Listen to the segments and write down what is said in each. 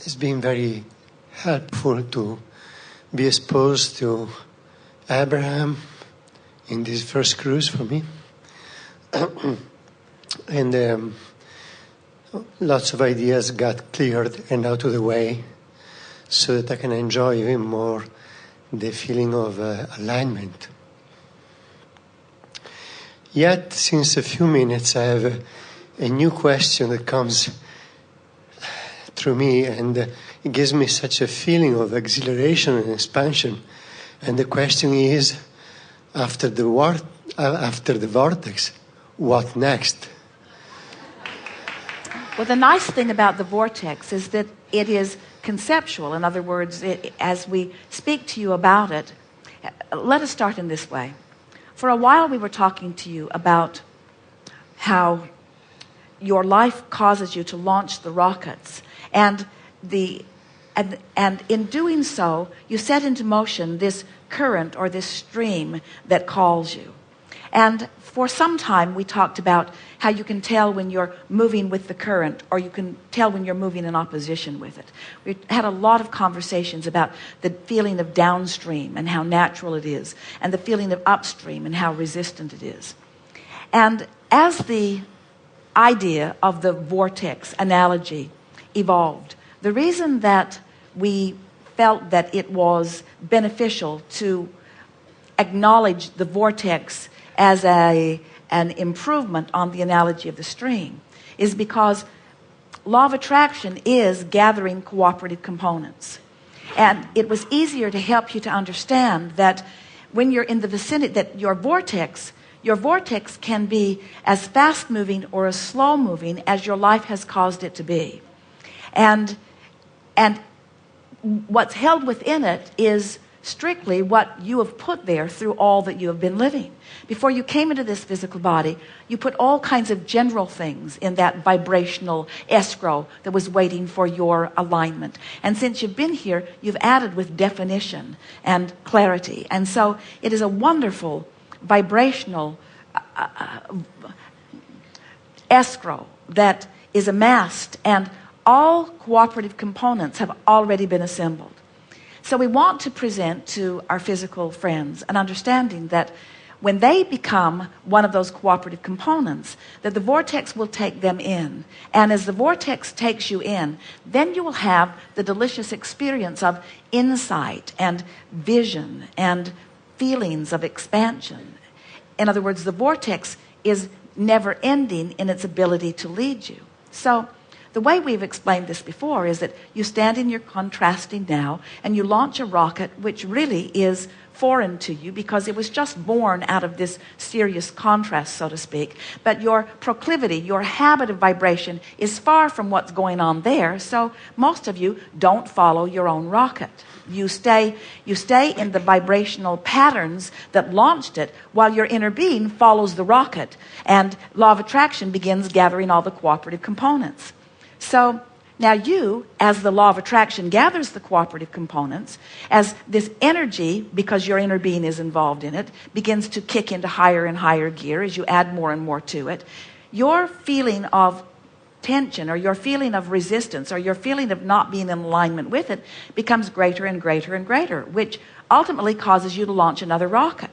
It's been very helpful to be exposed to Abraham in this first cruise for me. And lots of ideas got cleared and out of the way so that I can enjoy even more the feeling of alignment. Yet, since a few minutes, I have a new question that comes through me, and it gives me such a feeling of exhilaration and expansion. And the question is, after the vortex, what next? Well, the nice thing about the vortex is that it is conceptual. In other words, as we speak to you about it, let us start in this way. For a while we were talking to you about how your life causes you to launch the rockets, and in doing so you set into motion this current or this stream that calls you. And for some time we talked about how you can tell when you're moving with the current, or you can tell when you're moving in opposition with it. We had a lot of conversations about the feeling of downstream and how natural it is, and the feeling of upstream and how resistant it is. And as the idea of the vortex analogy evolved, the reason that we felt that it was beneficial to acknowledge the vortex as an improvement on the analogy of the stream is because law of attraction is gathering cooperative components. And it was easier to help you to understand that when you're in the vicinity, that your vortex can be as fast moving or as slow moving as your life has caused it to be. And what's held within it is strictly what you have put there through all that you have been living. Before you came into this physical body, you put all kinds of general things in that vibrational escrow that was waiting for your alignment. And since you've been here, you've added with definition and clarity. And so it is a wonderful vibrational escrow that is amassed, and all cooperative components have already been assembled. So we want to present to our physical friends an understanding that when they become one of those cooperative components, that the vortex will take them in. And as the vortex takes you in, then you will have the delicious experience of insight and vision and feelings of expansion. In other words, the vortex is never ending in its ability to lead you. So the way we've explained this before is that you stand in your contrasting now and you launch a rocket which really is foreign to you because it was just born out of this serious contrast, so to speak. But your proclivity, your habit of vibration is far from what's going on there. So most of you don't follow your own rocket. You stay in the vibrational patterns that launched it while your inner being follows the rocket. And law of attraction begins gathering all the cooperative components. So now you, as the law of attraction gathers the cooperative components, as this energy, because your inner being is involved in it, begins to kick into higher and higher gear as you add more and more to it, your feeling of tension or your feeling of resistance or your feeling of not being in alignment with it becomes greater and greater and greater, which ultimately causes you to launch another rocket.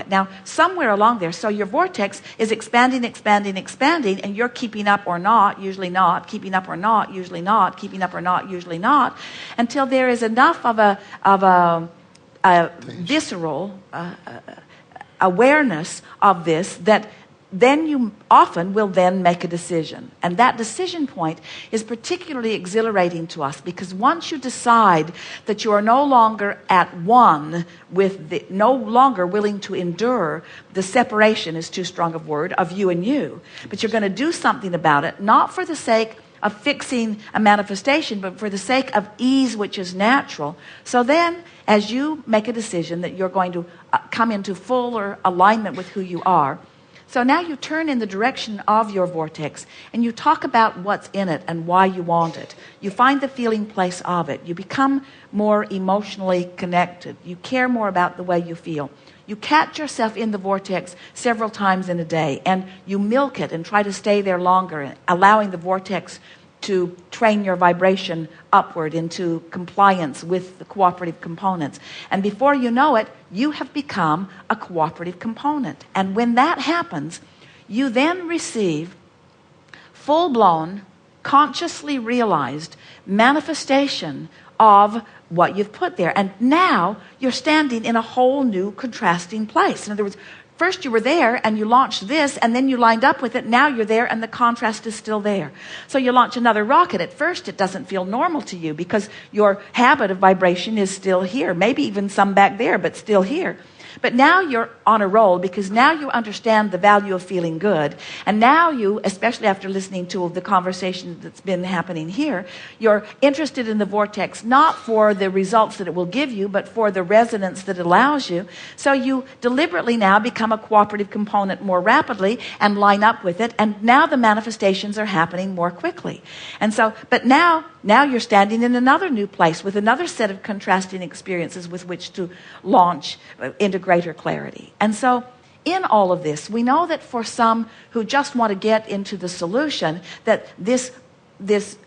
Now, somewhere along there, so your vortex is expanding, and you're keeping up or not, usually not, keeping up or not, usually not, keeping up or not, usually not, until there is enough of a visceral awareness of this that then you often will then make a decision. And that decision point is particularly exhilarating to us because once you decide that you are no longer at one with no longer willing to endure the separation is too strong a word of you and you, but you're going to do something about it, not for the sake of fixing a manifestation, but for the sake of ease, which is natural. So then as you make a decision that you're going to come into fuller alignment with who you are, so now you turn in the direction of your vortex and you talk about what's in it and why you want it. You find the feeling place of it. You become more emotionally connected. You care more about the way you feel. You catch yourself in the vortex several times in a day and you milk it and try to stay there longer, allowing the vortex to train your vibration upward into compliance with the cooperative components. And before you know it, you have become a cooperative component. And when that happens, you then receive full-blown, consciously realized manifestation of what you've put there. And now you're standing in a whole new contrasting place. In other words, first you were there and you launched this, and then you lined up with it. Now you're there and the contrast is still there. So you launch another rocket. At first it doesn't feel normal to you because your habit of vibration is still here. Maybe even some back there, but still here. But now you're on a roll because now you understand the value of feeling good. And now you, especially after listening to the conversation that's been happening here, you're interested in the vortex, not for the results that it will give you, but for the resonance that it allows you. So you deliberately now become a cooperative component more rapidly and line up with it. And now the manifestations are happening more quickly. And so, but now you're standing in another new place with another set of contrasting experiences with which to launch into greater clarity. And so in all of this, we know that for some who just want to get into the solution, that this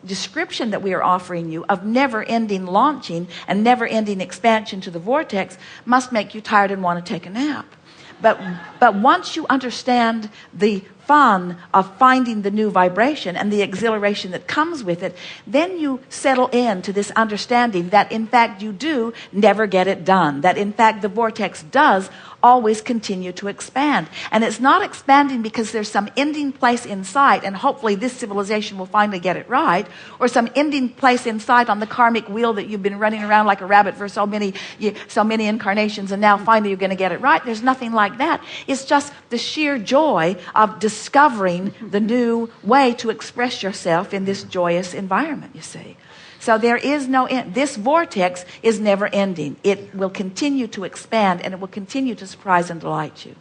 description that we are offering you of never-ending launching and never-ending expansion to the vortex must make you tired and want to take a nap. But once you understand the fun of finding the new vibration and the exhilaration that comes with it, then you settle into this understanding that in fact you do never get it done, that in fact the vortex does always continue to expand. And it's not expanding because there's some ending place in sight and hopefully this civilization will finally get it right, or some ending place in sight on the karmic wheel that you've been running around like a rabbit for so many incarnations and now finally you're going to get it right. There's nothing like that. It's just the sheer joy of discovering the new way to express yourself in this joyous environment, you see. So there is no end. This vortex is never ending. It will continue to expand and it will continue to surprise and delight you.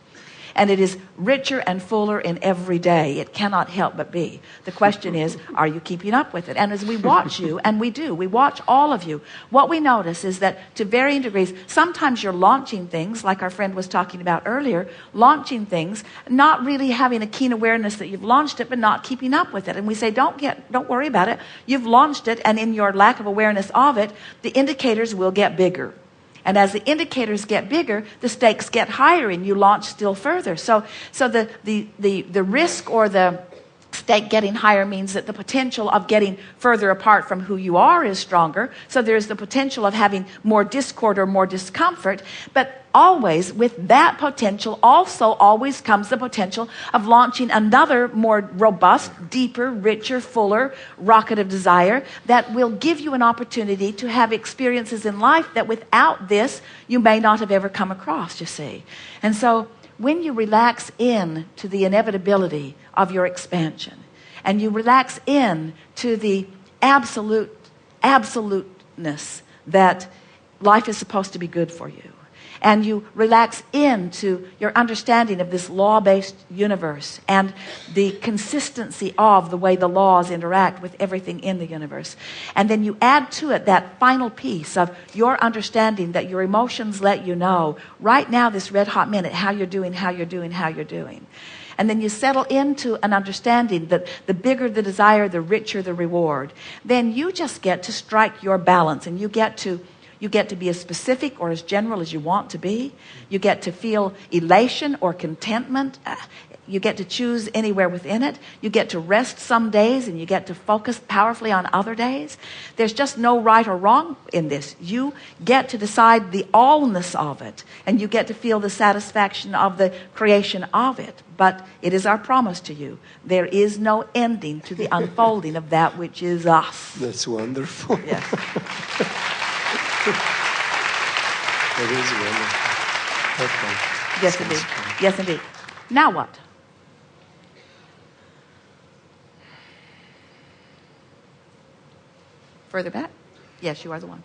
And it is richer and fuller in every day. It cannot help but be. The question is, are you keeping up with it? And as we watch you, and we do, we watch all of you, what we notice is that to varying degrees, sometimes you're launching things, like our friend was talking about earlier, launching things, not really having a keen awareness that you've launched it, but not keeping up with it. And we say, don't worry about it. You've launched it, and in your lack of awareness of it, the indicators will get bigger. And as the indicators get bigger, the stakes get higher and you launch still further. So the risk or the stake getting higher means that the potential of getting further apart from who you are is stronger. So there's the potential of having more discord or more discomfort. But always with that potential also always comes the potential of launching another more robust, deeper, richer, fuller rocket of desire that will give you an opportunity to have experiences in life that without this you may not have ever come across, you see. And so when you relax in to the inevitability of your expansion and you relax in to the absoluteness that life is supposed to be good for you, and you relax into your understanding of this law-based universe and the consistency of the way the laws interact with everything in the universe. And then you add to it that final piece of your understanding that your emotions let you know right now, this red hot minute, how you're doing, how you're doing, how you're doing. And then you settle into an understanding that the bigger the desire, the richer the reward. Then you just get to strike your balance, and you get to be as specific or as general as you want to be. You get to feel elation or contentment. You get to choose anywhere within it. You get to rest some days and you get to focus powerfully on other days. There's just no right or wrong in this. You get to decide the allness of it, and you get to feel the satisfaction of the creation of it. But it is our promise to you, there is no ending to the unfolding of that which is us. That's wonderful. Yes. It is wonderful. Okay. Yes, indeed. Yes, indeed. Now what? Further back? Yes, you are the one.